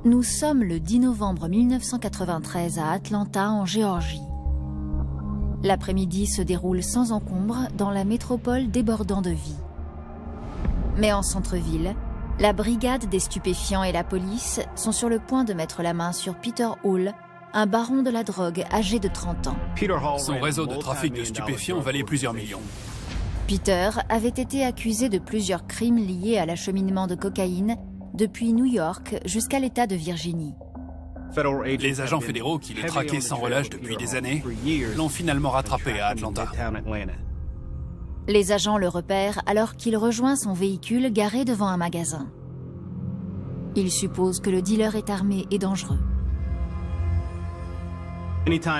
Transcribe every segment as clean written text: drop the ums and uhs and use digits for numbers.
Nous sommes le 10 novembre 1993 à Atlanta, en Géorgie. L'après-midi se déroule sans encombre dans la métropole débordant de vie. Mais en centre-ville, la brigade des stupéfiants et la police sont sur le point de mettre la main sur Peter Hall, un baron de la drogue âgé de 30 ans. Son réseau de trafic de stupéfiants valait plusieurs millions. Peter avait été accusé de plusieurs crimes liés à l'acheminement de cocaïne depuis New York jusqu'à l'État de Virginie. Les agents fédéraux qui les traquaient sans relâche depuis des années l'ont finalement rattrapé à Atlanta. Les agents le repèrent alors qu'il rejoint son véhicule garé devant un magasin. Ils supposent que le dealer est armé et dangereux.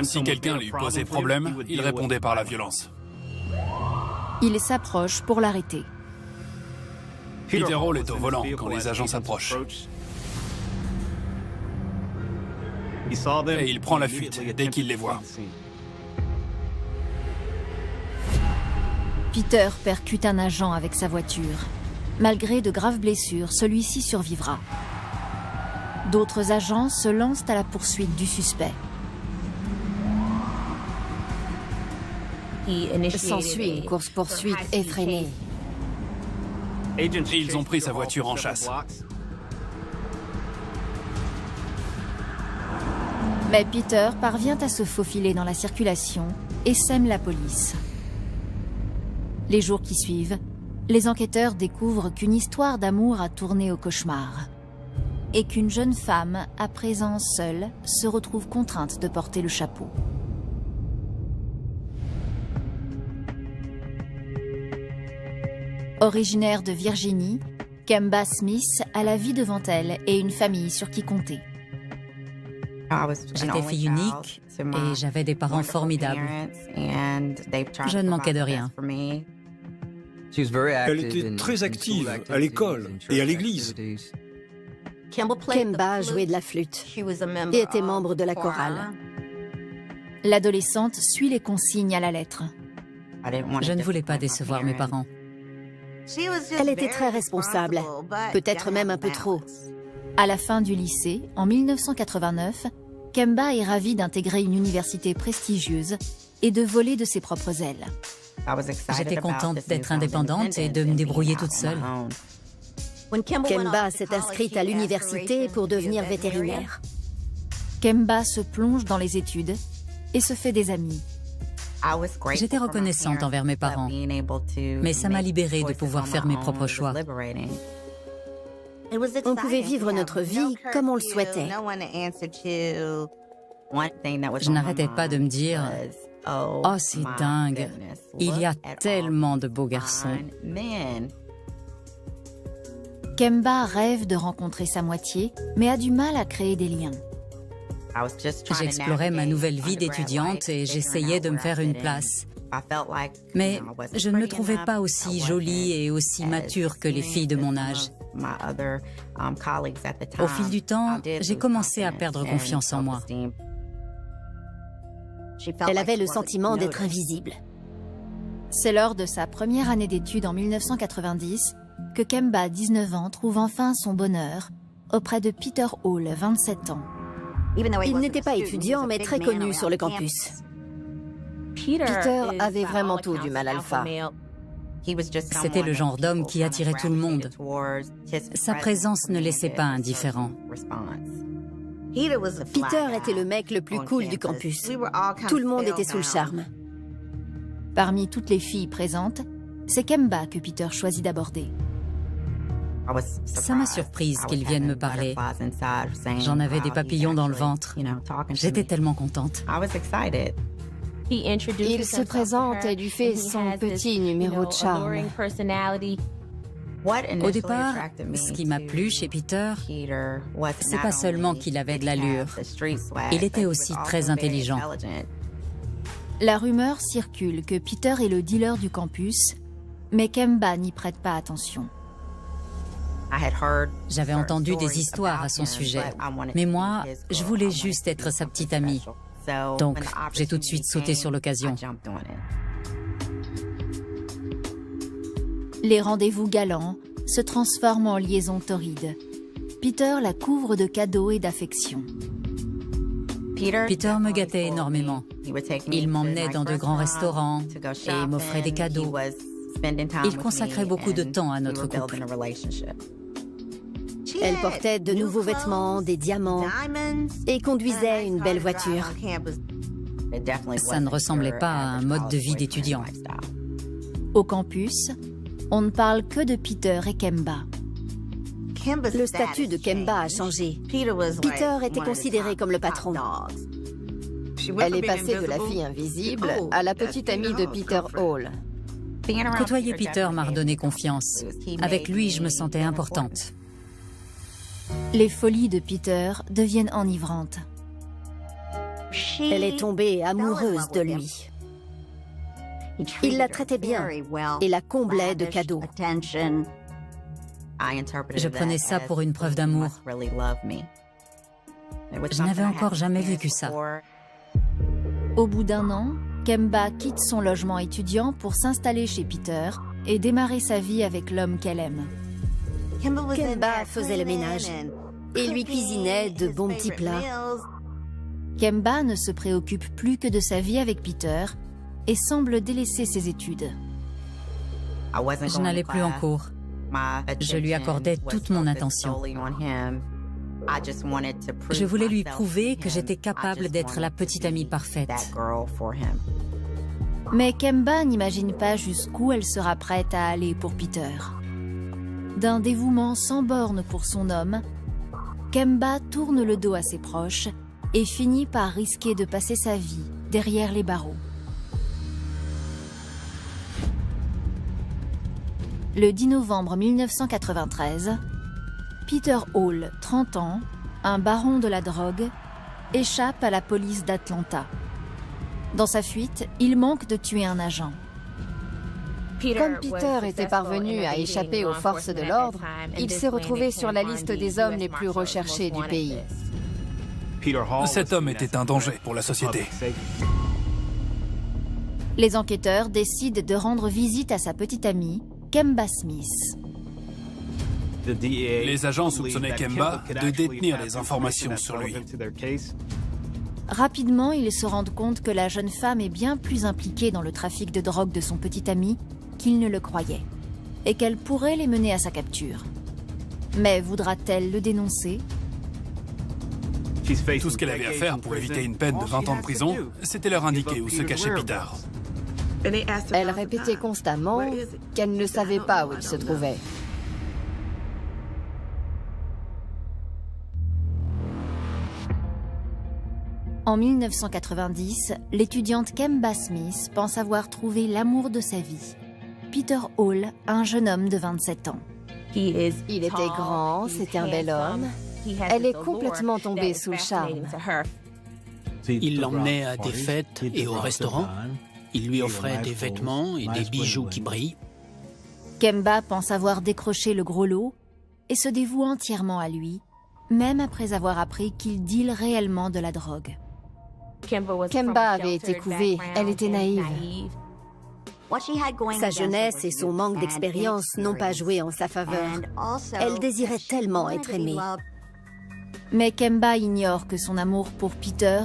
Si quelqu'un lui posait problème, il répondait par la violence. Ils s'approchent pour l'arrêter. Peter Hall est au volant quand les agents s'approchent. Et il prend la fuite dès qu'il les voit. Peter percute un agent avec sa voiture. Malgré de graves blessures, celui-ci survivra. D'autres agents se lancent à la poursuite du suspect. S'ensuit une course-poursuite effrénée. Ils ont pris sa voiture en chasse. Mais Peter parvient à se faufiler dans la circulation et sème la police. Les jours qui suivent, les enquêteurs découvrent qu'une histoire d'amour a tourné au cauchemar et qu'une jeune femme, à présent seule, se retrouve contrainte de porter le chapeau. Originaire de Virginie, Kemba Smith a la vie devant elle et une famille sur qui compter. J'étais fille unique et j'avais des parents formidables. Je ne manquais de rien. Elle était très active à l'école et à l'église. Kemba jouait de la flûte et était membre de la chorale. L'adolescente suit les consignes à la lettre. Je ne voulais pas décevoir mes parents. Elle était très responsable, peut-être même un peu trop. À la fin du lycée, en 1989, Kemba est ravie d'intégrer une université prestigieuse et de voler de ses propres ailes. J'étais contente d'être indépendante et de me débrouiller toute seule. Kemba s'est inscrite à l'université pour devenir vétérinaire. Kemba se plonge dans les études et se fait des amis. J'étais reconnaissante envers mes parents, mais ça m'a libérée de pouvoir faire mes propres choix. On pouvait vivre notre vie comme on le souhaitait. Je n'arrêtais pas de me dire « Oh, c'est dingue, il y a tellement de beaux garçons. » Kemba rêve de rencontrer sa moitié, mais a du mal à créer des liens. J'explorais ma nouvelle vie d'étudiante et j'essayais de me faire une place. Mais je ne me trouvais pas aussi jolie et aussi mature que les filles de mon âge. Au fil du temps, j'ai commencé à perdre confiance en moi. Elle avait le sentiment d'être invisible. C'est lors de sa première année d'études en 1990 que Kemba, 19 ans, trouve enfin son bonheur auprès de Peter Hall, 27 ans. Il n'était pas étudiant, mais très connu sur le campus. Peter avait vraiment tout du mal alpha. C'était le genre d'homme qui attirait tout le monde. Sa présence ne laissait pas indifférent. Peter était le mec le plus cool du campus. Tout le monde était sous le charme. Parmi toutes les filles présentes, c'est Kemba que Peter choisit d'aborder. Ça m'a surprise qu'il vienne me parler. J'en avais des papillons dans le ventre. J'étais tellement contente. Il se présente et lui fait son petit numéro de charme. Au départ, ce qui m'a plu chez Peter, c'est pas seulement qu'il avait de l'allure. Il était aussi très intelligent. La rumeur circule que Peter est le dealer du campus, mais Kemba n'y prête pas attention. J'avais entendu des histoires à son sujet, mais moi, je voulais juste être sa petite amie. Donc, j'ai tout de suite sauté sur l'occasion. Les rendez-vous galants se transforment en liaisons torrides. Peter la couvre de cadeaux et d'affection. Peter me gâtait énormément. Il m'emmenait dans de grands restaurants et m'offrait des cadeaux. Il consacrait beaucoup de temps à notre couple. Elle portait de nouveaux vêtements, des diamants et conduisait une belle voiture. Ça ne ressemblait pas à un mode de vie d'étudiant. Au campus, on ne parle que de Peter et Kemba. Le statut de Kemba a changé. Peter était considéré comme le patron. Elle est passée de la fille invisible à la petite amie de Peter Hall. Côtoyer Peter m'a redonné confiance. Avec lui, je me sentais importante. Les folies de Peter deviennent enivrantes. Elle est tombée amoureuse de lui. Il la traitait bien et la comblait de cadeaux. Je prenais ça pour une preuve d'amour. Je n'avais encore jamais vécu ça. Au bout d'un an, Kemba quitte son logement étudiant pour s'installer chez Peter et démarrer sa vie avec l'homme qu'elle aime. Kemba faisait le ménage et lui cuisinait de bons petits plats. Kemba ne se préoccupe plus que de sa vie avec Peter et semble délaisser ses études. Je n'allais plus en cours. Je lui accordais toute mon attention. Je voulais lui prouver que j'étais capable d'être la petite amie parfaite. Mais Kemba n'imagine pas jusqu'où elle sera prête à aller pour Peter. D'un dévouement sans borne pour son homme, Kemba tourne le dos à ses proches et finit par risquer de passer sa vie derrière les barreaux. Le 10 novembre 1993, Peter Hall, 30 ans, un baron de la drogue, échappe à la police d'Atlanta. Dans sa fuite, il manque de tuer un agent. Comme Peter était parvenu à échapper aux forces de l'ordre, il s'est retrouvé sur la liste des hommes les plus recherchés du pays. Cet homme était un danger pour la société. Les enquêteurs décident de rendre visite à sa petite amie, Kemba Smith. Les agents soupçonnaient Kemba de détenir des informations sur lui. Rapidement, ils se rendent compte que la jeune femme est bien plus impliquée dans le trafic de drogue de son petit ami qu'ils ne le croyaient, et qu'elle pourrait les mener à sa capture. Mais voudra-t-elle le dénoncer? Tout ce qu'elle avait à faire pour éviter une peine de 20 ans de prison, c'était leur indiquer où se cachait Peter. Elle répétait constamment qu'elle ne savait pas où il se trouvait. En 1990, l'étudiante Kemba Smith pense avoir trouvé l'amour de sa vie. Peter Hall, un jeune homme de 27 ans. Il était grand, c'était un bel homme. Elle est complètement tombée sous le charme. Il l'emmenait à des fêtes et au restaurant. Il lui offrait des vêtements et des bijoux qui brillent. Kemba pense avoir décroché le gros lot et se dévoue entièrement à lui, même après avoir appris qu'il deal réellement de la drogue. Kemba avait été couvée, elle était naïve. Sa jeunesse et son manque d'expérience n'ont pas joué en sa faveur. Elle désirait tellement être aimée. Mais Kemba ignore que son amour pour Peter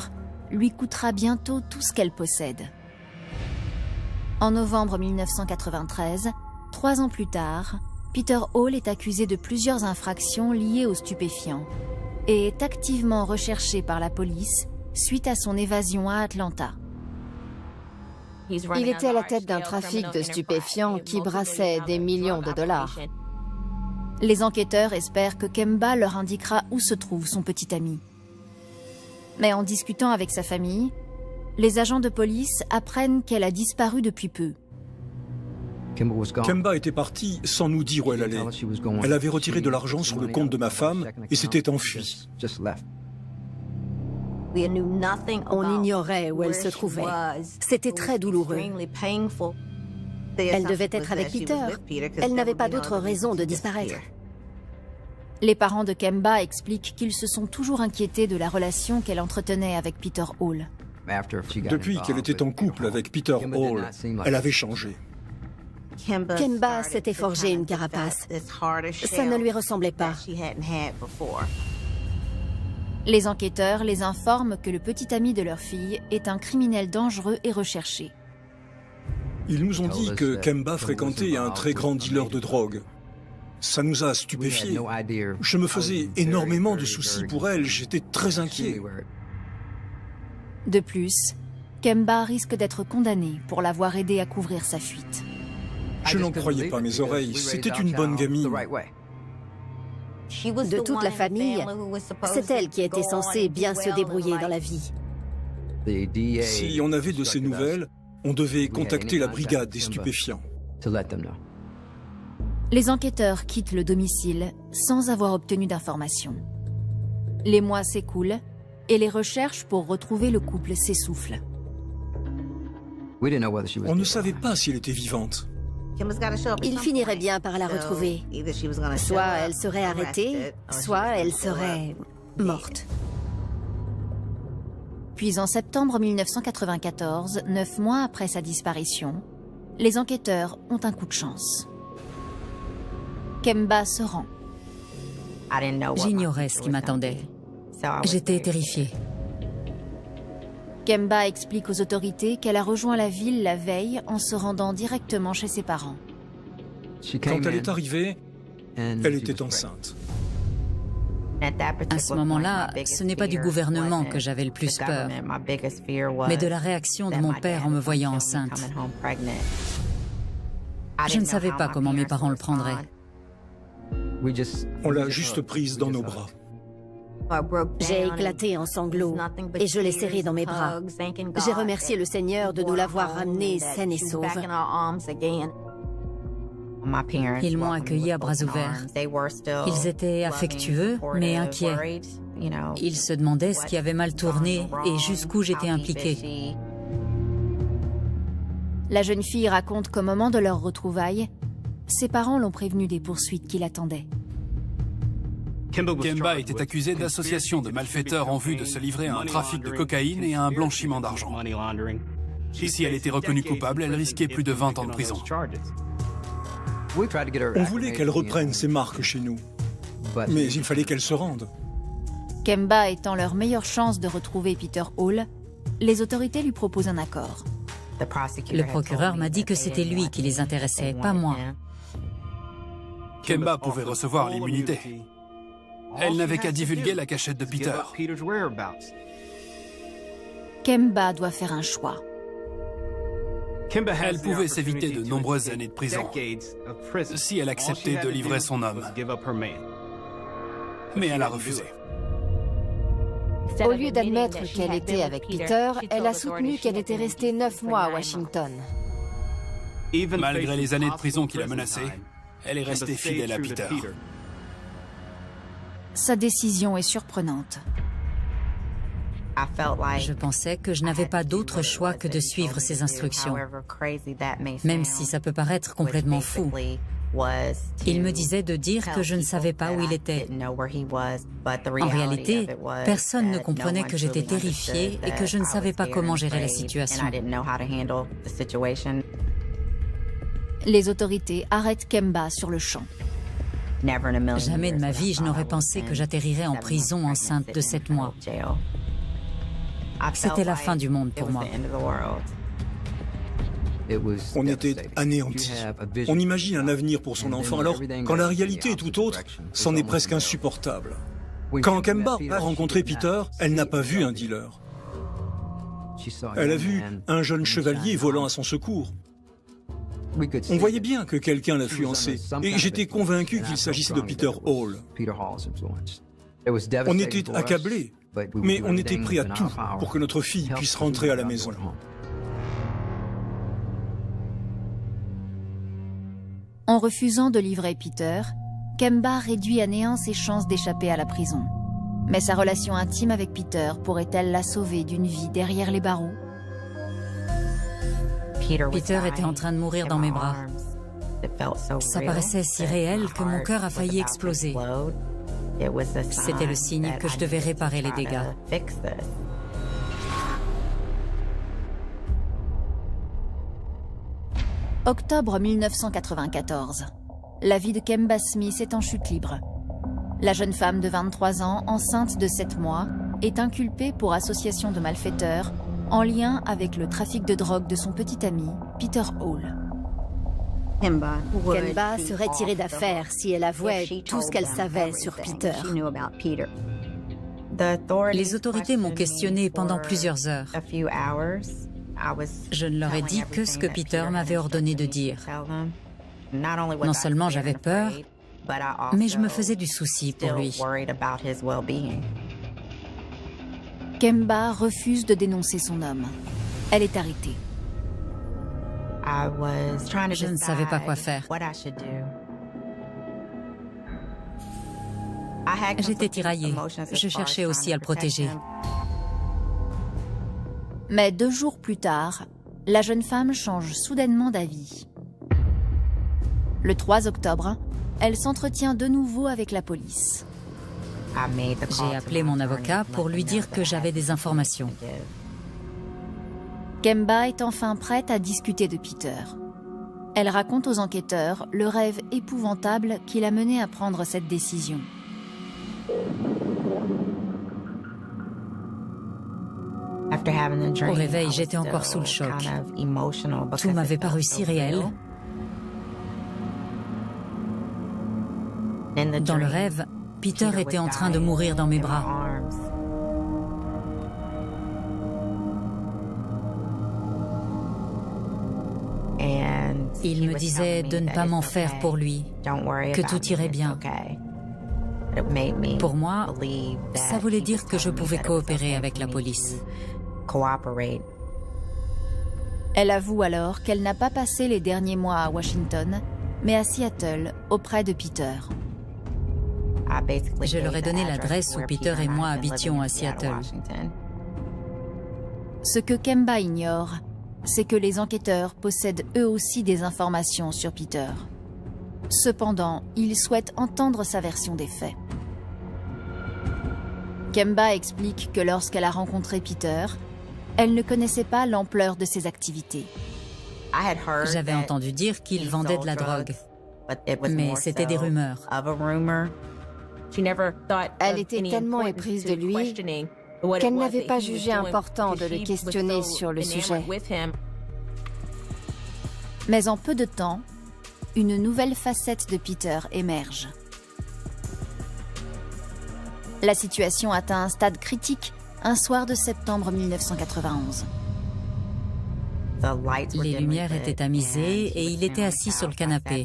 lui coûtera bientôt tout ce qu'elle possède. En novembre 1993, 3 ans plus tard, Peter Hall est accusé de plusieurs infractions liées aux stupéfiants et est activement recherché par la police suite à son évasion à Atlanta. Il était à la tête d'un trafic de stupéfiants qui brassait des millions de dollars. Les enquêteurs espèrent que Kemba leur indiquera où se trouve son petit ami. Mais en discutant avec sa famille, les agents de police apprennent qu'elle a disparu depuis peu. Kemba était partie sans nous dire où elle allait. Elle avait retiré de l'argent sur le compte de ma femme et s'était enfuie. On ignorait où elle se trouvait. C'était très douloureux. Elle devait être avec Peter. Elle n'avait pas d'autre raison de disparaître. Les parents de Kemba expliquent qu'ils se sont toujours inquiétés de la relation qu'elle entretenait avec Peter Hall. Depuis qu'elle était en couple avec Peter Hall, elle avait changé. Kemba s'était forgé une carapace. Ça ne lui ressemblait pas. Les enquêteurs les informent que le petit ami de leur fille est un criminel dangereux et recherché. Ils nous ont dit que Kemba fréquentait un très grand dealer de drogue. Ça nous a stupéfiés. Je me faisais énormément de soucis pour elle, j'étais très inquiet. De plus, Kemba risque d'être condamné pour l'avoir aidé à couvrir sa fuite. Je n'en croyais pas mes oreilles, c'était une bonne gamine. De toute la famille, c'est elle qui était censée bien se débrouiller dans la vie. Si on avait de ses nouvelles, on devait contacter la brigade des stupéfiants. Les enquêteurs quittent le domicile sans avoir obtenu d'informations. Les mois s'écoulent et les recherches pour retrouver le couple s'essoufflent. On ne savait pas si elle était vivante. Il finirait bien par la retrouver. Soit elle serait arrêtée, soit elle serait morte. Puis en septembre 1994, 9 mois après sa disparition, les enquêteurs ont un coup de chance. Kemba se rend. J'ignorais ce qui m'attendait. J'étais terrifiée. Kemba explique aux autorités qu'elle a rejoint la ville la veille en se rendant directement chez ses parents. Quand elle est arrivée, elle était enceinte. À ce moment-là, ce n'est pas du gouvernement que j'avais le plus peur, mais de la réaction de mon père en me voyant enceinte. Je ne savais pas comment mes parents le prendraient. On l'a juste prise dans nos bras. J'ai éclaté en sanglots et je l'ai serrée dans mes bras. J'ai remercié le Seigneur de nous l'avoir ramenée saine et sauve. Ils m'ont accueilli à bras ouverts. Ils étaient affectueux, mais inquiets. Ils se demandaient ce qui avait mal tourné et jusqu'où j'étais impliquée. La jeune fille raconte qu'au moment de leur retrouvailles, ses parents l'ont prévenue des poursuites qui l'attendaient. Kemba était accusée d'association de malfaiteurs en vue de se livrer à un trafic de cocaïne et à un blanchiment d'argent. Si elle était reconnue coupable, elle risquait plus de 20 ans de prison. On voulait qu'elle reprenne ses marques chez nous, mais il fallait qu'elle se rende. Kemba étant leur meilleure chance de retrouver Peter Hall, les autorités lui proposent un accord. Le procureur m'a dit que c'était lui qui les intéressait, pas moi. Kemba pouvait recevoir l'immunité. Elle n'avait qu'à divulguer la cachette de Peter. Kemba doit faire un choix. Elle pouvait s'éviter de nombreuses années de prison si elle acceptait de livrer son homme. Mais elle a refusé. Au lieu d'admettre qu'elle était avec Peter, elle a soutenu qu'elle était restée 9 mois à Washington. Malgré les années de prison qui la menaçaient, elle est restée fidèle à Peter. Sa décision est surprenante. Je pensais que je n'avais pas d'autre choix que de suivre ses instructions. Même si ça peut paraître complètement fou. Il me disait de dire que je ne savais pas où il était. En réalité, personne ne comprenait que j'étais terrifiée et que je ne savais pas comment gérer la situation. Les autorités arrêtent Kemba sur le champ. Jamais de ma vie je n'aurais pensé que j'atterrirais en prison enceinte de 7 mois. C'était la fin du monde pour moi. On était anéantis. On imagine un avenir pour son enfant, alors quand la réalité est tout autre, c'en est presque insupportable. Quand Kemba a rencontré Peter, elle n'a pas vu un dealer. Elle a vu un jeune chevalier volant à son secours. On voyait bien que quelqu'un l'a fiancé, et j'étais convaincu qu'il s'agissait de Peter Hall. On était accablés, mais on était prêts à tout pour que notre fille puisse rentrer à la maison. En refusant de livrer Peter, Kemba réduit à néant ses chances d'échapper à la prison. Mais sa relation intime avec Peter pourrait-elle la sauver d'une vie derrière les barreaux? Peter était en train de mourir dans mes bras. Ça paraissait si réel que mon cœur a failli exploser. C'était le signe que je devais réparer les dégâts. Octobre 1994. La vie de Kemba Smith est en chute libre. La jeune femme de 23 ans, enceinte de 7 mois, est inculpée pour association de malfaiteurs en lien avec le trafic de drogue de son petit ami, Peter Hall. Kemba serait tirée d'affaire si elle avouait tout ce qu'elle savait sur Peter. Les autorités m'ont questionné pendant plusieurs heures. Je ne leur ai dit que ce que Peter m'avait ordonné de dire. Non seulement j'avais peur, mais je me faisais du souci pour lui. Kemba refuse de dénoncer son homme. Elle est arrêtée. Je ne savais pas quoi faire. J'étais tiraillée. Je cherchais aussi à le protéger. Mais 2 jours plus tard, la jeune femme change soudainement d'avis. Le 3 octobre, elle s'entretient de nouveau avec la police. J'ai appelé mon avocat pour lui dire que j'avais des informations. Kemba est enfin prête à discuter de Peter. Elle raconte aux enquêteurs le rêve épouvantable qui l'a menée à prendre cette décision. Au réveil, j'étais encore sous le choc. Tout m'avait paru si réel. Dans le rêve, Peter était en train de mourir dans mes bras. Il me disait de ne pas m'en faire pour lui, que tout irait bien. Pour moi, ça voulait dire que je pouvais coopérer avec la police. Elle avoue alors qu'elle n'a pas passé les derniers mois à Washington, mais à Seattle, auprès de Peter. Je leur ai donné l'adresse où Peter et moi habitions à Seattle. Ce que Kemba ignore, c'est que les enquêteurs possèdent eux aussi des informations sur Peter. Cependant, ils souhaitent entendre sa version des faits. Kemba explique que lorsqu'elle a rencontré Peter, elle ne connaissait pas l'ampleur de ses activités. J'avais entendu dire qu'il vendait de la drogue, mais c'était des rumeurs. Elle était tellement éprise de lui qu'elle n'avait pas jugé important de le questionner sur le sujet. Mais en peu de temps, une nouvelle facette de Peter émerge. La situation atteint un stade critique un soir de septembre 1991. Les lumières étaient tamisées et il était assis sur le canapé.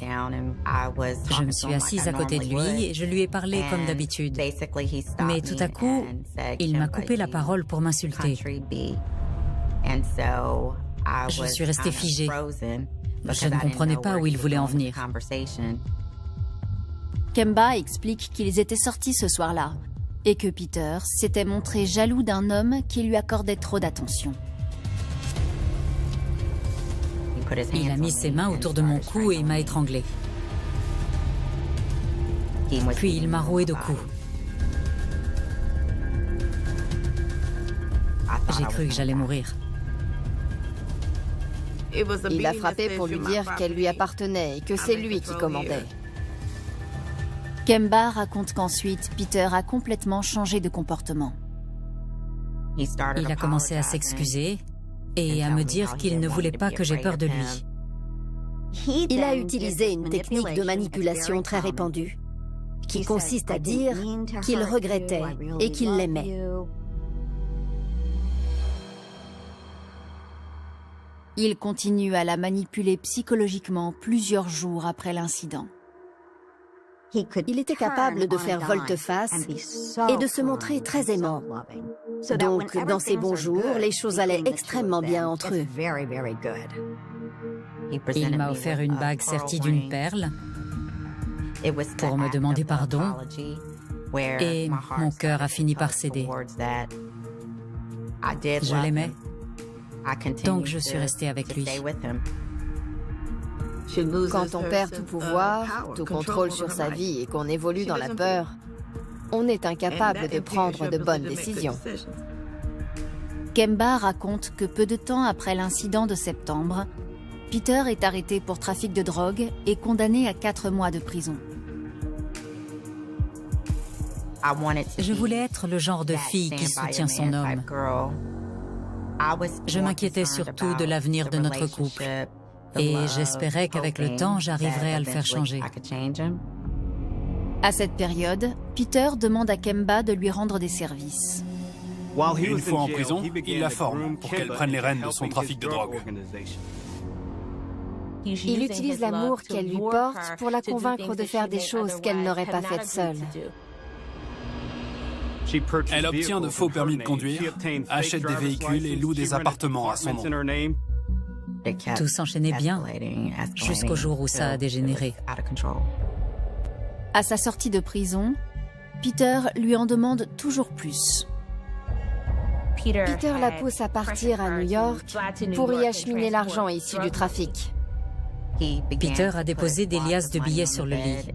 Je me suis assise à côté de lui et je lui ai parlé comme d'habitude. Mais tout à coup, il m'a coupé la parole pour m'insulter. Je suis restée figée. Je ne comprenais pas où il voulait en venir. Kemba explique qu'ils étaient sortis ce soir-là et que Peter s'était montré jaloux d'un homme qui lui accordait trop d'attention. Il a mis ses mains autour de mon cou et m'a étranglée. Puis il m'a roué de coups. J'ai cru que j'allais mourir. Il l'a frappée pour lui dire qu'elle lui appartenait et que c'est lui qui commandait. Kemba raconte qu'ensuite, Peter a complètement changé de comportement. Il a commencé à s'excuser et à me dire qu'il ne voulait pas que j'aie peur de lui. Il a utilisé une technique de manipulation très répandue, qui consiste à dire qu'il regrettait et qu'il l'aimait. Il continue à la manipuler psychologiquement plusieurs jours après l'incident. Il était capable de faire volte-face et de se montrer très aimant. Donc, dans ses bons jours, les choses allaient extrêmement bien entre eux. Il m'a offert une bague sertie d'une perle pour me demander pardon et mon cœur a fini par céder. Je l'aimais, donc je suis restée avec lui. Quand on perd tout pouvoir, tout contrôle sur sa vie et qu'on évolue dans la peur, on est incapable de prendre de bonnes décisions. Kemba raconte que peu de temps après l'incident de septembre, Peter est arrêté pour trafic de drogue et condamné à 4 mois de prison. Je voulais être le genre de fille qui soutient son homme. Je m'inquiétais surtout de l'avenir de notre couple. Et j'espérais qu'avec le temps, j'arriverais à le faire changer. À cette période, Peter demande à Kemba de lui rendre des services. Une fois en prison, il la forme pour qu'elle prenne les rênes de son trafic de drogue. Il utilise l'amour qu'elle lui porte pour la convaincre de faire des choses qu'elle n'aurait pas faites seule. Elle obtient de faux permis de conduire, achète des véhicules et loue des appartements à son nom. Tout s'enchaînait bien, jusqu'au jour où ça a dégénéré. À sa sortie de prison, Peter lui en demande toujours plus. Peter la pousse à partir à New York pour y acheminer l'argent issu du trafic. Peter a déposé des liasses de billets sur le lit.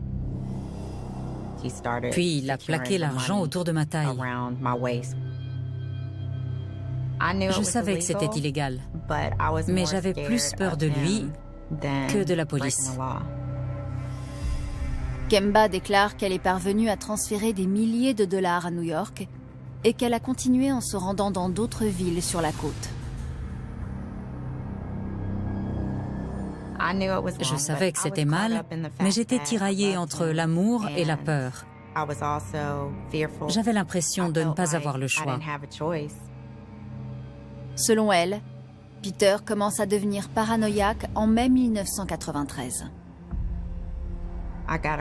Puis il a plaqué l'argent autour de ma taille. Je savais que c'était illégal, mais j'avais plus peur de lui que de la police. Kemba déclare qu'elle est parvenue à transférer des milliers de dollars à New York et qu'elle a continué en se rendant dans d'autres villes sur la côte. Je savais que c'était mal, mais j'étais tiraillée entre l'amour et la peur. J'avais l'impression de ne pas avoir le choix. Selon elle, Peter commence à devenir paranoïaque en mai 1993.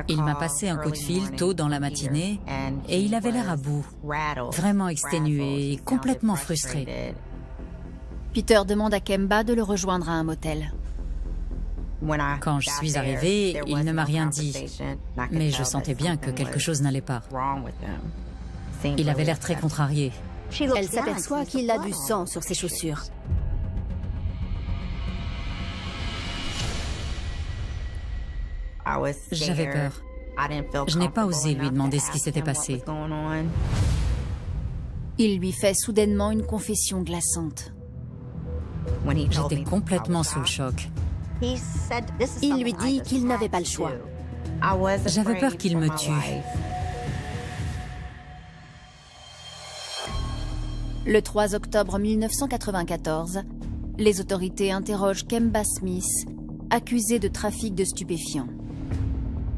Il m'a passé un coup de fil tôt dans la matinée et il avait l'air à bout, vraiment exténué et complètement frustré. Peter demande à Kemba de le rejoindre à un motel. Quand je suis arrivée, il ne m'a rien dit, mais je sentais bien que quelque chose n'allait pas. Il avait l'air très contrarié. Elle s'aperçoit qu'il a du sang sur ses chaussures. J'avais peur. Je n'ai pas osé lui demander ce qui s'était passé. Il lui fait soudainement une confession glaçante. J'étais complètement sous le choc. Il lui dit qu'il n'avait pas le choix. J'avais peur qu'il me tue. Le 3 octobre 1994, les autorités interrogent Kemba Smith, accusée de trafic de stupéfiants.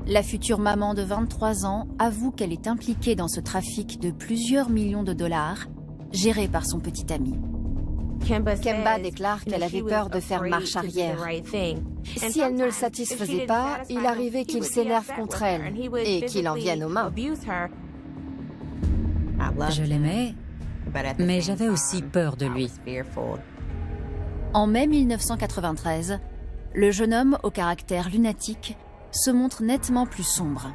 La future maman de 23 ans avoue qu'elle est impliquée dans ce trafic de plusieurs millions de dollars, géré par son petit ami. Kemba déclare qu'elle avait peur de faire marche arrière. Si elle ne le satisfaisait pas, il arrivait qu'il s'énerve contre elle et qu'il en vienne aux mains. Je l'aimais, mais j'avais aussi peur de lui. En mai 1993, le jeune homme au caractère lunatique se montre nettement plus sombre.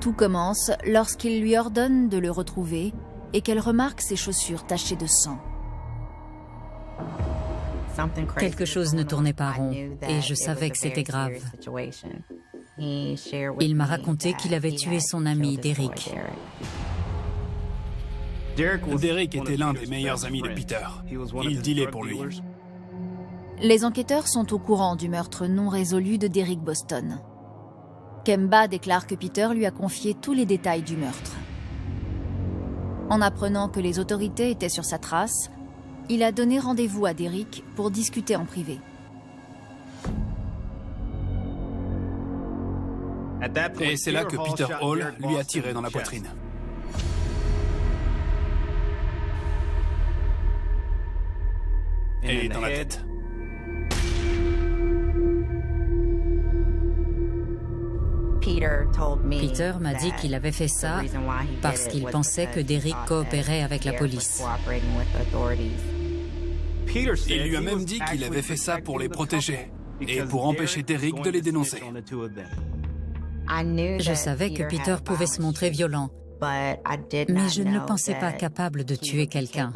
Tout commence lorsqu'il lui ordonne de le retrouver et qu'elle remarque ses chaussures tachées de sang. Quelque chose ne tournait pas rond et je savais que c'était grave. Il m'a raconté qu'il avait tué son ami Derek. Derek était l'un des meilleurs amis de Peter. Il dealait pour lui. Les enquêteurs sont au courant du meurtre non résolu de Derek Boston. Kemba déclare que Peter lui a confié tous les détails du meurtre. En apprenant que les autorités étaient sur sa trace, il a donné rendez-vous à Derek pour discuter en privé. Et c'est là que Peter Hall lui a tiré dans la poitrine. Et dans la tête. Peter m'a dit qu'il avait fait ça parce qu'il pensait que Derek coopérait avec la police. Il lui a même dit qu'il avait fait ça pour les protéger et pour empêcher Derek de les dénoncer. Je savais que Peter pouvait se montrer violent, mais je ne le pensais pas capable de tuer quelqu'un,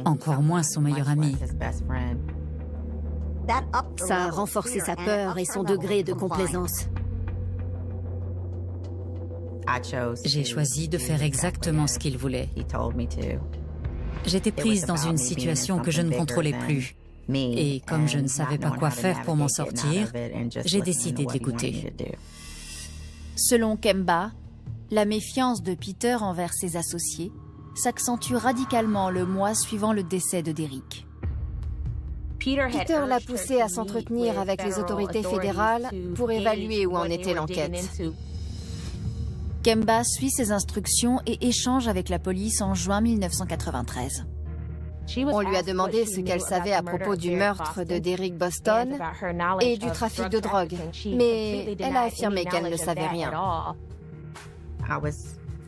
encore moins son meilleur ami. Ça a renforcé sa peur et son degré de complaisance. J'ai choisi de faire exactement ce qu'il voulait. J'étais prise dans une situation que je ne contrôlais plus. Et comme je ne savais pas quoi faire pour m'en sortir, j'ai décidé de l'écouter. Selon Kemba, la méfiance de Peter envers ses associés s'accentue radicalement le mois suivant le décès de Derrick. Peter l'a poussé à s'entretenir avec les autorités fédérales pour évaluer où en était l'enquête. Kemba suit ses instructions et échange avec la police en juin 1993. On lui a demandé ce qu'elle savait à propos du meurtre de Derrick Boston et du trafic de drogue, mais elle a affirmé qu'elle ne savait rien.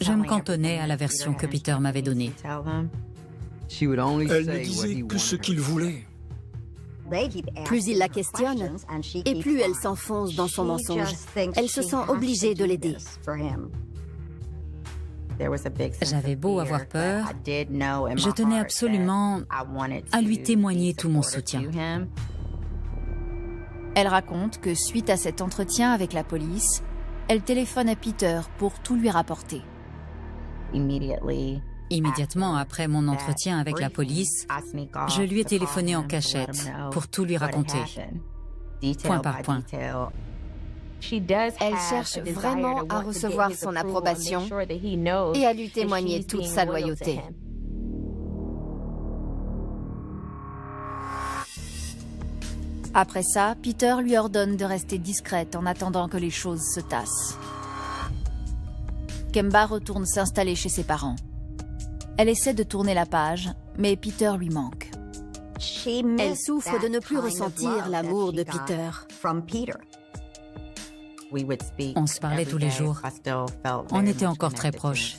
Je me cantonnais à la version que Peter m'avait donnée. Elle ne disait que ce qu'il voulait. Plus il la questionne, et plus elle s'enfonce dans son mensonge. Elle se sent obligée de l'aider. J'avais beau avoir peur, je tenais absolument à lui témoigner tout mon soutien. Elle raconte que suite à cet entretien avec la police, elle téléphone à Peter pour tout lui rapporter. Immédiatement après mon entretien avec la police, je lui ai téléphoné en cachette pour tout lui raconter, point par point. Elle cherche vraiment à recevoir son approbation et à lui témoigner toute sa loyauté. Après ça, Peter lui ordonne de rester discrète en attendant que les choses se tassent. Kemba retourne s'installer chez ses parents. Elle essaie de tourner la page, mais Peter lui manque. Elle souffre de ne plus ressentir l'amour de Peter. On se parlait tous les jours. On était encore très proches.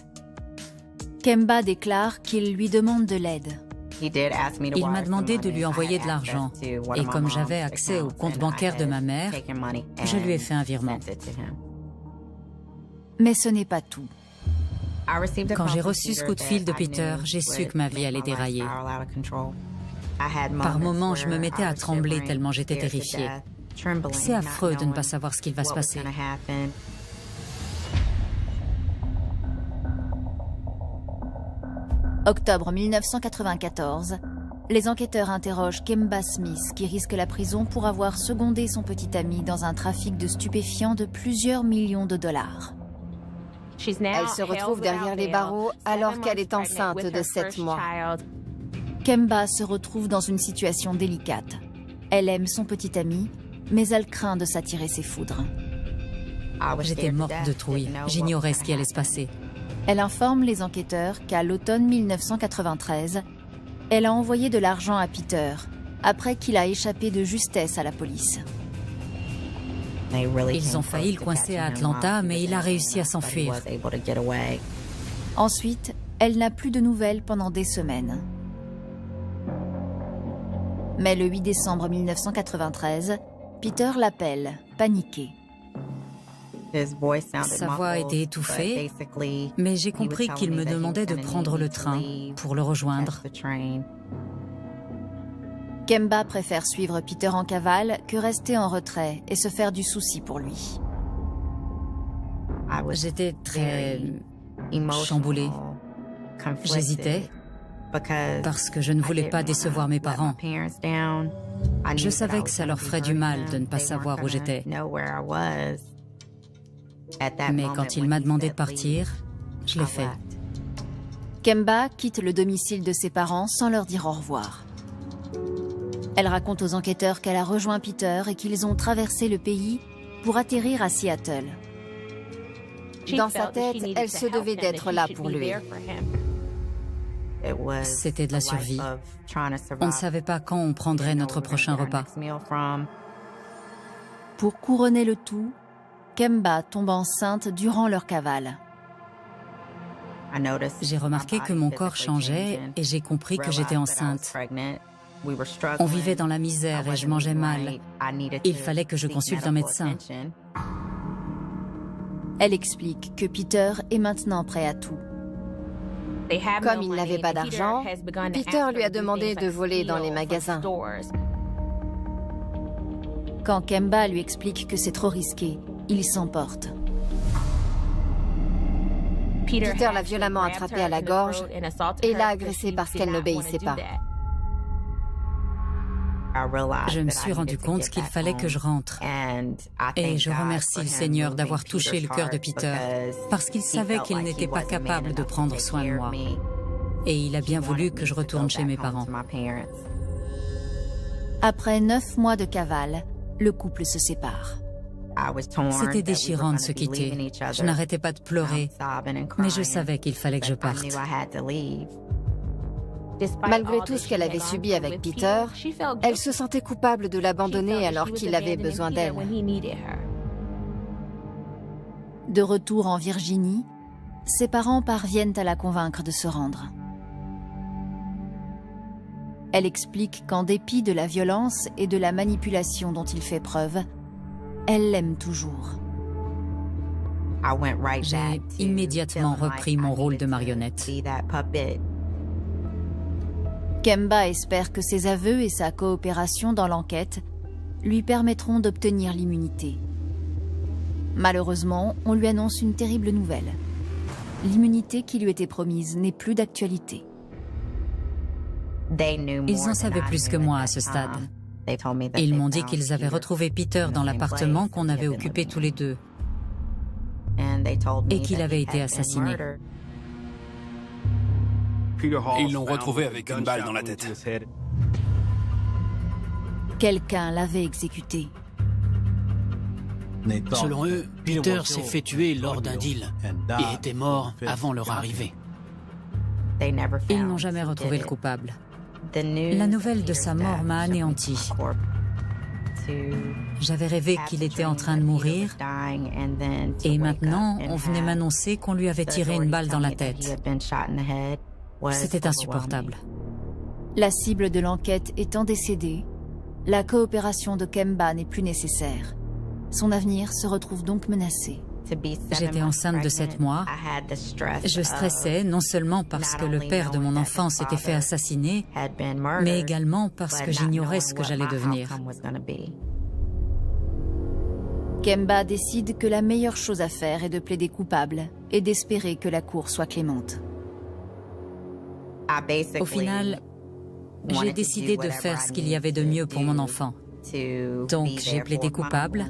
Kemba déclare qu'il lui demande de l'aide. Il m'a demandé de lui envoyer de l'argent. Et comme j'avais accès au compte bancaire de ma mère, je lui ai fait un virement. Mais ce n'est pas tout. Quand j'ai reçu ce coup de fil de Peter, j'ai su que ma vie allait dérailler. Par moments, je me mettais à trembler tellement j'étais terrifiée. C'est affreux de ne pas savoir ce qu'il va se passer. Octobre 1994, les enquêteurs interrogent Kemba Smith qui risque la prison pour avoir secondé son petit ami dans un trafic de stupéfiants de plusieurs millions de dollars. Elle se retrouve derrière les barreaux alors qu'elle est enceinte de 7 mois. Kemba se retrouve dans une situation délicate. Elle aime son petit ami, mais elle craint de s'attirer ses foudres. J'étais morte de trouille. J'ignorais ce qui allait se passer. Elle informe les enquêteurs qu'à l'automne 1993, elle a envoyé de l'argent à Peter, après qu'il a échappé de justesse à la police. Ils ont failli le coincer à Atlanta, mais il a réussi à s'enfuir. Ensuite, elle n'a plus de nouvelles pendant des semaines. Mais le 8 décembre 1993, Peter l'appelle, paniqué. Sa voix était étouffée, mais j'ai compris qu'il me demandait de prendre le train pour le rejoindre. Kemba préfère suivre Peter en cavale que rester en retrait et se faire du souci pour lui. J'étais très chamboulée. J'hésitais parce que je ne voulais pas décevoir mes parents. Je savais que ça leur ferait du mal de ne pas savoir où j'étais. Mais quand il m'a demandé de partir, je l'ai fait. Kemba quitte le domicile de ses parents sans leur dire au revoir. Elle raconte aux enquêteurs qu'elle a rejoint Peter et qu'ils ont traversé le pays pour atterrir à Seattle. Dans sa tête, elle se devait d'être là pour lui. C'était de la survie. On ne savait pas quand on prendrait notre prochain repas. Pour couronner le tout, Kemba tombe enceinte durant leur cavale. J'ai remarqué que mon corps changeait et j'ai compris que j'étais enceinte. On vivait dans la misère et je mangeais mal. Il fallait que je consulte un médecin. Elle explique que Peter est maintenant prêt à tout. Comme il n'avait pas d'argent, Peter lui a demandé de voler dans les magasins. Quand Kemba lui explique que c'est trop risqué, il s'emporte. Peter l'a violemment attrapée à la gorge et l'a agressée parce qu'elle n'obéissait pas. Je me suis rendu compte qu'il fallait que je rentre. Et je remercie le Seigneur d'avoir touché le cœur de Peter, parce qu'il savait qu'il n'était pas capable de prendre soin de moi. Et il a bien voulu que je retourne chez mes parents. Après 9 mois de cavale, le couple se sépare. C'était déchirant de se quitter. Je n'arrêtais pas de pleurer, mais je savais qu'il fallait que je parte. Malgré tout ce qu'elle avait subi avec Peter, elle se sentait coupable de l'abandonner alors qu'il avait besoin d'elle. De retour en Virginie, ses parents parviennent à la convaincre de se rendre. Elle explique qu'en dépit de la violence et de la manipulation dont il fait preuve, elle l'aime toujours. J'ai immédiatement repris mon rôle de marionnette. Kemba espère que ses aveux et sa coopération dans l'enquête lui permettront d'obtenir l'immunité. Malheureusement, on lui annonce une terrible nouvelle. L'immunité qui lui était promise n'est plus d'actualité. Ils en savaient plus que moi à ce stade. Ils m'ont dit qu'ils avaient retrouvé Peter dans l'appartement qu'on avait occupé tous les deux et qu'il avait été assassiné. Ils l'ont retrouvé avec une balle dans la tête. Quelqu'un l'avait exécuté. Selon eux, Peter s'est fait tuer lors d'un deal et était mort avant leur arrivée. Ils n'ont jamais retrouvé le coupable. La nouvelle de sa mort m'a anéanti. J'avais rêvé qu'il était en train de mourir et maintenant on venait m'annoncer qu'on lui avait tiré une balle dans la tête. C'était insupportable. La cible de l'enquête étant décédée, la coopération de Kemba n'est plus nécessaire. Son avenir se retrouve donc menacé. J'étais enceinte de 7 mois. Je stressais non seulement parce que le père de mon enfant s'était fait assassiner, mais également parce que j'ignorais ce que j'allais devenir. Kemba décide que la meilleure chose à faire est de plaider coupable et d'espérer que la cour soit clémente. Au final, j'ai décidé de faire ce qu'il y avait de mieux pour mon enfant. Donc j'ai plaidé coupable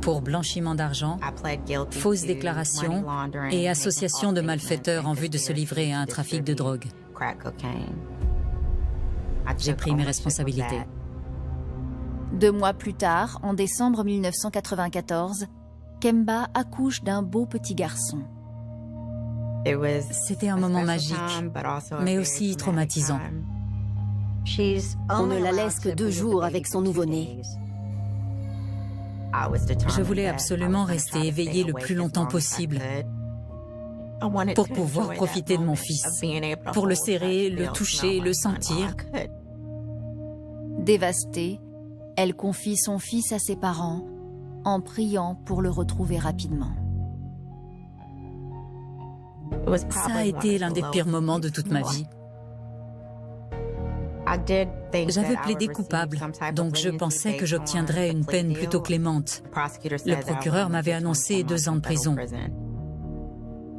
pour blanchiment d'argent, fausse déclaration et association de malfaiteurs en vue de se livrer à un trafic de drogue. J'ai pris mes responsabilités. 2 mois plus tard, en décembre 1994, Kemba accouche d'un beau petit garçon. C'était un moment magique, mais aussi traumatisant. On ne la laisse que 2 jours avec son nouveau-né. Je voulais absolument rester éveillée le plus longtemps possible pour pouvoir profiter de mon fils, pour le serrer, le toucher, le sentir. Dévastée, elle confie son fils à ses parents en priant pour le retrouver rapidement. Ça a été l'un des pires moments de toute ma vie. J'avais plaidé coupable, donc je pensais que j'obtiendrais une peine plutôt clémente. Le procureur m'avait annoncé 2 ans de prison.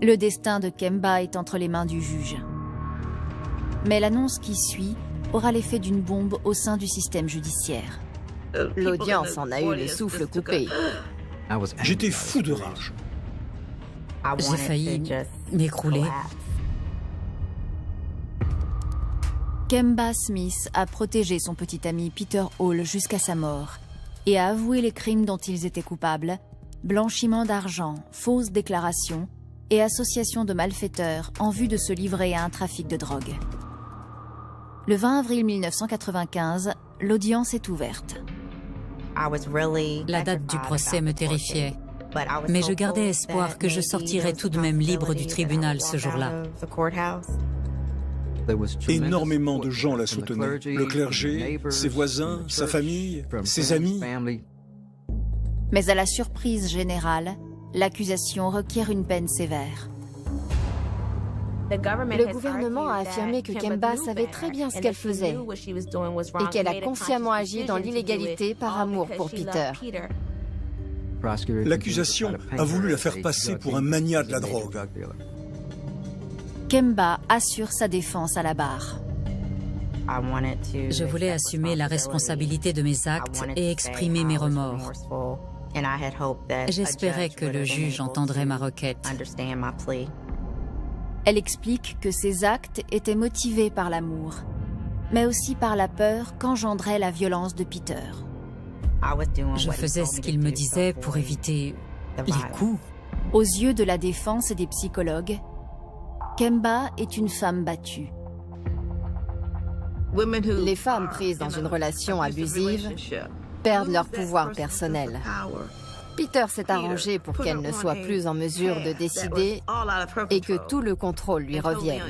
Le destin de Kemba est entre les mains du juge. Mais l'annonce qui suit aura l'effet d'une bombe au sein du système judiciaire. L'audience en a eu le souffle coupé. J'étais fou de rage. J'ai failli m'écrouler. Kemba Smith a protégé son petit ami Peter Hall jusqu'à sa mort et a avoué les crimes dont ils étaient coupables, blanchiment d'argent, fausse déclaration et association de malfaiteurs en vue de se livrer à un trafic de drogue. Le 20 avril 1995, l'audience est ouverte. La date du procès me terrifiait, mais je gardais espoir que je sortirais tout de même libre du tribunal ce jour-là. Énormément de gens la soutenaient. Le clergé, ses voisins, sa famille, ses amis. Mais à la surprise générale, l'accusation requiert une peine sévère. Le gouvernement a affirmé que Kemba savait très bien ce qu'elle faisait et qu'elle a consciemment agi dans l'illégalité par amour pour Peter. L'accusation a voulu la faire passer pour un magnat de la drogue. Kemba assure sa défense à la barre. Je voulais assumer la responsabilité de mes actes et exprimer mes remords. J'espérais que le juge entendrait ma requête. Elle explique que ses actes étaient motivés par l'amour, mais aussi par la peur qu'engendrait la violence de Peter. Je faisais ce qu'il me disait pour éviter les coups. Aux yeux de la défense et des psychologues, Kemba est une femme battue. Les femmes prises dans une relation abusive perdent leur pouvoir personnel. Peter s'est arrangé pour qu'elle ne soit plus en mesure de décider et que tout le contrôle lui revienne.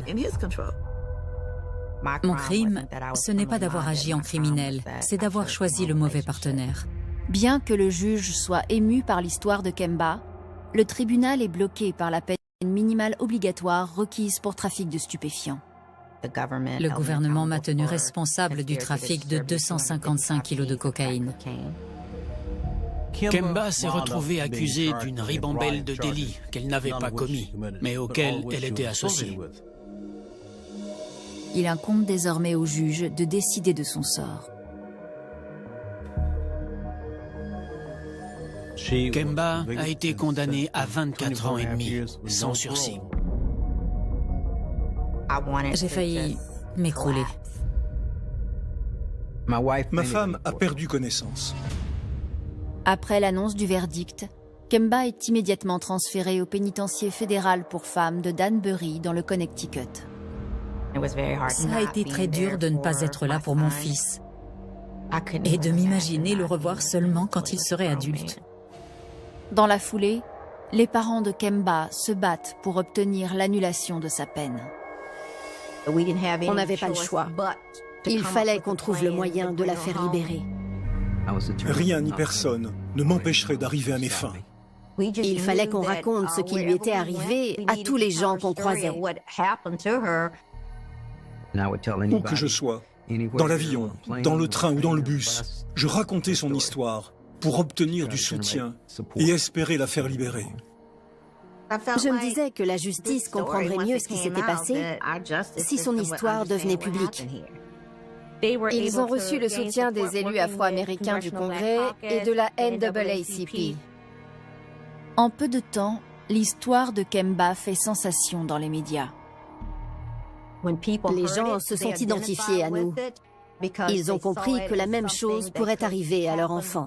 Mon crime, ce n'est pas d'avoir agi en criminel, c'est d'avoir choisi le mauvais partenaire. Bien que le juge soit ému par l'histoire de Kemba, le tribunal est bloqué par la peine minimale obligatoire requise pour trafic de stupéfiants. Le gouvernement m'a tenu responsable du trafic de 255 kilos de cocaïne. Kemba s'est retrouvée accusée d'une ribambelle de délits qu'elle n'avait pas commis, mais auxquels elle était associée. Il incombe désormais au juge de décider de son sort. Kemba a été condamnée à 24 ans et demi, sans sursis. J'ai failli m'écrouler. Ma femme a perdu connaissance. Après l'annonce du verdict, Kemba est immédiatement transférée au pénitencier fédéral pour femmes de Danbury dans le Connecticut. Ça a été très dur de ne pas être là pour mon fils et de m'imaginer le revoir seulement quand il serait adulte. Dans la foulée, les parents de Kemba se battent pour obtenir l'annulation de sa peine. On n'avait pas le choix. Il fallait qu'on trouve le moyen de la faire libérer. Rien ni personne ne m'empêcherait d'arriver à mes fins. Il fallait qu'on raconte ce qui lui était arrivé à tous les gens qu'on croisait. Où que je sois, dans l'avion, dans le train ou dans le bus, je racontais son histoire pour obtenir du soutien et espérer la faire libérer. Je me disais que la justice comprendrait mieux ce qui s'était passé si son histoire devenait publique. Ils ont reçu le soutien des élus afro-américains du Congrès et de la NAACP. En peu de temps, l'histoire de Kemba fait sensation dans les médias. Les gens se sont identifiés à nous. Ils ont compris que la même chose pourrait arriver à leur enfant.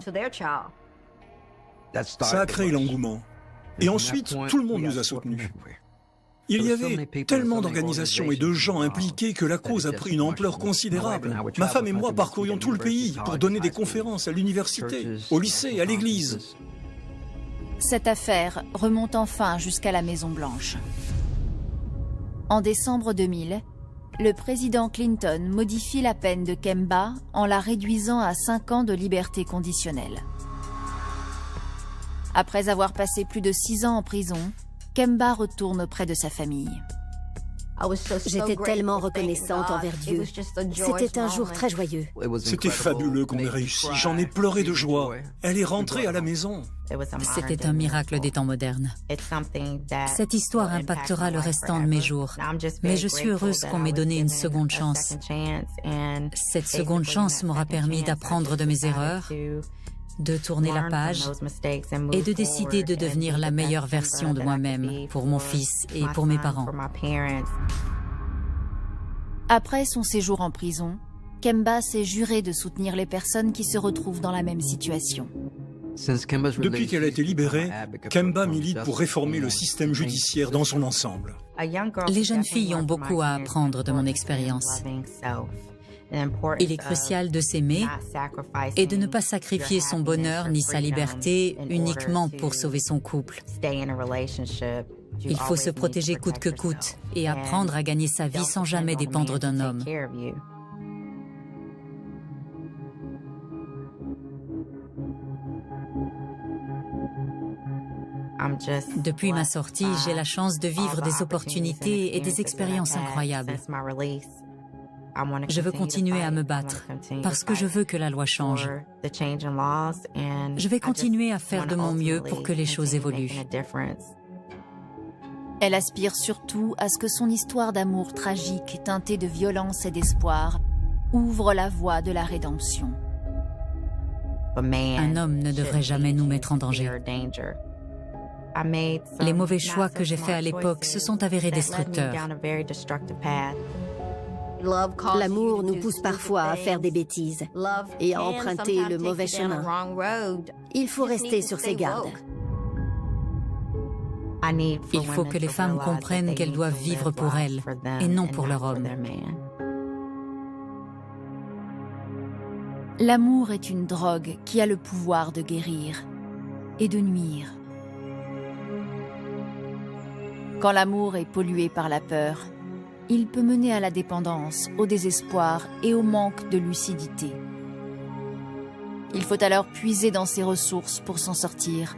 Ça a créé l'engouement. Et ensuite, tout le monde nous a soutenus. Il y avait tellement d'organisations et de gens impliqués que la cause a pris une ampleur considérable. Ma femme et moi parcourions tout le pays pour donner des conférences à l'université, au lycée, à l'église. Cette affaire remonte enfin jusqu'à la Maison-Blanche. En décembre 2000, le président Clinton modifie la peine de Kemba en la réduisant à 5 ans de liberté conditionnelle. Après avoir passé plus de 6 ans en prison, Kemba retourne auprès de sa famille. J'étais tellement reconnaissante envers Dieu. C'était un jour très joyeux. C'était fabuleux qu'on ait réussi. J'en ai pleuré de joie. Elle est rentrée à la maison. C'était un miracle des temps modernes. Cette histoire impactera le restant de mes jours. Mais je suis heureuse qu'on m'ait donné une seconde chance. Cette seconde chance m'aura permis d'apprendre de mes erreurs, de tourner la page et de décider de devenir la meilleure version de moi-même pour mon fils et pour mes parents. Après son séjour en prison, Kemba s'est juré de soutenir les personnes qui se retrouvent dans la même situation. Depuis qu'elle a été libérée, Kemba milite pour réformer le système judiciaire dans son ensemble. Les jeunes filles ont beaucoup à apprendre de mon expérience. Il est crucial de s'aimer et de ne pas sacrifier son bonheur ni sa liberté uniquement pour sauver son couple. Il faut se protéger coûte que coûte et apprendre à gagner sa vie sans jamais dépendre d'un homme. Depuis ma sortie, j'ai la chance de vivre des opportunités et des expériences incroyables. Je veux continuer à me battre parce que je veux que la loi change. Je vais continuer à faire de mon mieux pour que les choses évoluent. Elle aspire surtout à ce que son histoire d'amour tragique, teintée de violence et d'espoir, ouvre la voie de la rédemption. Un homme ne devrait jamais nous mettre en danger. Les mauvais choix que j'ai faits à l'époque se sont avérés destructeurs. L'amour nous pousse parfois à faire des bêtises et à emprunter le mauvais chemin. Il faut rester sur ses gardes. Il faut que les femmes comprennent qu'elles doivent vivre pour elles et non pour leur homme. L'amour est une drogue qui a le pouvoir de guérir et de nuire. Quand l'amour est pollué par la peur, il peut mener à la dépendance, au désespoir et au manque de lucidité. Il faut alors puiser dans ses ressources pour s'en sortir,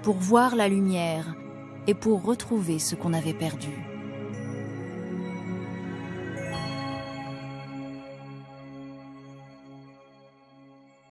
pour voir la lumière et pour retrouver ce qu'on avait perdu.